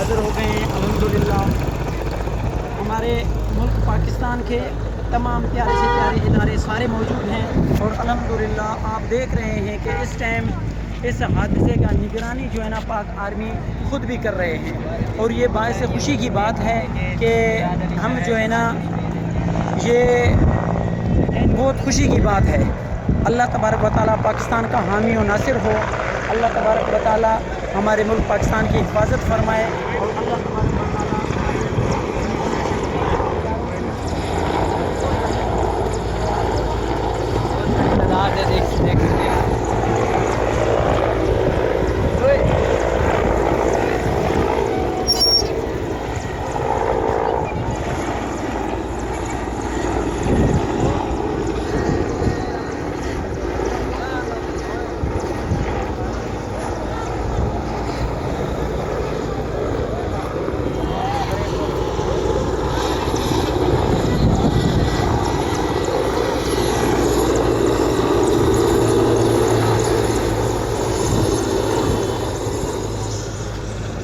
حاضر ہو گئے ہیں الحمدللہ۔ ہمارے ملک پاکستان کے تمام پیارے سے پیارے ادارے سارے موجود ہیں، اور الحمدللہ آپ دیکھ رہے ہیں کہ اس ٹائم اس حادثے کا نگرانی جو ہے نا پاک آرمی خود بھی کر رہے ہیں، اور یہ باعث خوشی کی بات ہے کہ ہم جو ہے نا یہ بہت خوشی کی بات ہے۔ اللہ تبارک و تعالیٰ پاکستان کا حامی و ناصر ہو، اللہ تبارک و تعالیٰ ہمارے ملک پاکستان کی حفاظت فرمائے، اور اللہ تبارک و تعالیٰ دیکھ